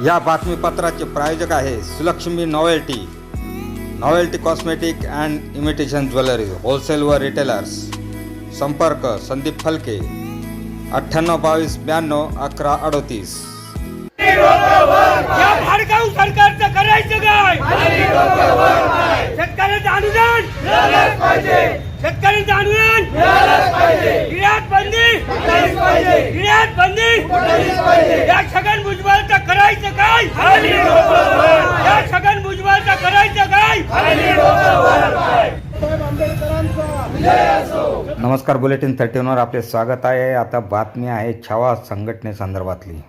या बातमीपत्राचे प्रायोजक आहे Sulakshmi novelty cosmetic and imitation jewellery wholesale व रिटेलर्स। संपर्क संदीप फलके 9822 92 11 38। या भाडकाऊ सरकारचं करायचं काय? शेतकऱ्यांचं अनुदान मिळालंच पाहिजे, शेतकऱ्यांचं अनुदान मिळालंच पाहिजे, निर्यात बंदी या छगन भुजबळचं करायचं काय? या छगन भुजबळचं करायचं काय? नमस्कार, बुलेटिन 13 वर आपले स्वागत आहे। आता बातमी आहे छावा संघटनेसंदर्भातली।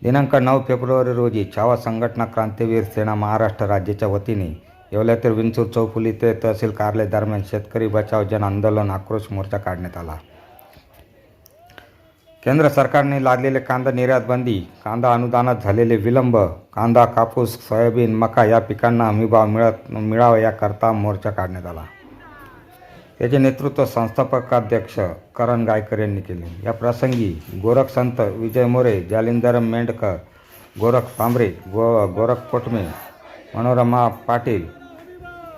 दिनांक 9 फेब्रुवारी रोजी छावा संघटना क्रांतीवीर सेना महाराष्ट्र राज्याच्या वतीने येवल्यातील विंचूर चौफुली ते तहसील कार्यालय दरम्यान शेतकरी बचाव जन आंदोलन आक्रोश मोर्चा काढण्यात आला। केंद्र सरकारने लादलेले कांदा निर्यात बंदी, कांदा अनुदानात झालेले विलंब, कांदा, कापूस, सोयाबीन, मका या पिकांना हमीभाव मिळावा याकरता मोर्चा काढण्यात आला। याचे नेतृत्व संस्थापकाध्यक्ष करण गायकर यांनी केले। या प्रसंगी गोरख संत विजय मोरे, जालिंदर मेंढकर, गोरख सांबरे, गोरख पोटमे, मनोरमा पाटील,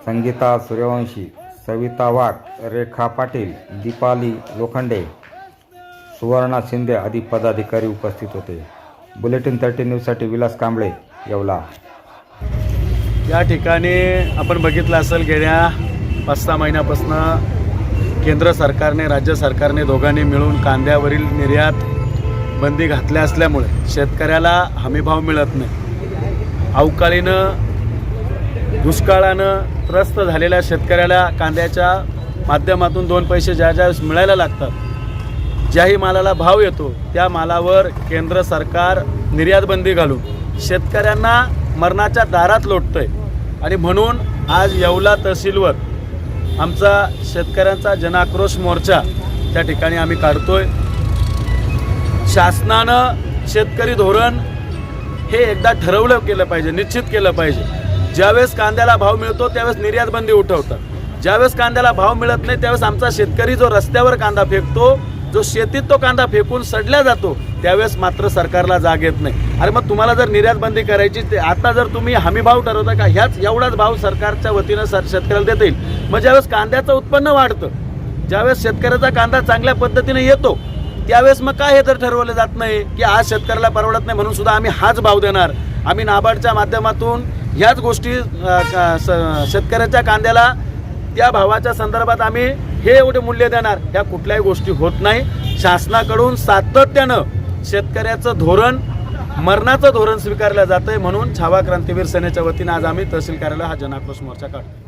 संगीता सूर्यवंशी, सविता वाघ, रेखा पाटील, दीपाली लोखंडे, सुवर्णा शिंदे आदी पदाधिकारी उपस्थित होते। बुलेटिन 13 न्यूजसाठी विलास कांबळे, येवला। या ठिकाणी आपण बघितलं असेल, गेल्या 5-6 महिन्यापासून केंद्र सरकारने राज्य सरकारने दोघांनी मिळून कांद्यावरील निर्यात बंदी घातल्या असल्यामुळे शेतकऱ्याला हमीभाव मिळत नाही। अवकाळीनं दुष्काळानं त्रस्त झालेल्या शेतकऱ्याला कांद्याच्या माध्यमातून 2 पैसे ज्यावेळेस मिळायला लागतात, ज्याही मालाला भाव येतो त्या मालावर केंद्र सरकार निर्यात बंदी घालून शेतकऱ्यांना मरणाच्या दारात लोटतंय। आणि म्हणून आज येवला तहसीलवर आमचा शेतकऱ्यांचा जनाक्रोश मोर्चा त्या ठिकाणी आम्ही काढतोय। शासनानं शेतकरी धोरण हे एकदा ठरवलं केलं पाहिजे, निश्चित केलं पाहिजे। ज्यावेळेस कांद्याला भाव मिळतो त्यावेळेस निर्यात बंदी उठवतात, ज्यावेळेस कांद्याला भाव मिळत नाही त्यावेळेस आमचा शेतकरी जो रस्त्यावर कांदा फेकतो, जो शेतीत तो कांदा फेकून सडल्या जातो, त्यावेळेस मात्र सरकारला जाग येत नाही। अरे मग तुम्हाला जर निर्यात बंदी करायची, ते आता जर तुम्ही हमी भाव ठरवता का ह्याच एवढाच भाव सरकारच्या वतीनं शेतकऱ्याला देता येईल, मग ज्यावेळेस कांद्याचं उत्पन्न वाढतं, ज्यावेळेस शेतकऱ्याचा कांदा चांगल्या पद्धतीने येतो, त्यावेळेस मग काय हे तर ठरवलं जात नाही की आज शेतकऱ्याला परवडत नाही म्हणून सुद्धा आम्ही हाच भाव देणार। आम्ही नाबार्डच्या माध्यमातून ह्याच गोष्टी शेतकऱ्याच्या कांद्याला त्या भावाच्या संदर्भात आम्ही हे एवढे मूल्य देणार, ह्या कुठल्याही गोष्टी होत नाही। शासनाकडून सातत्यानं शेतकऱ्याचं धोरण मरणाचं धोरण स्वीकारलं जातंय। म्हणून छावा क्रांतीवीर सेनेच्या वतीनं आज आम्ही तहसील कार्यालय हा जनाक्रोश मोर्चा काढतो।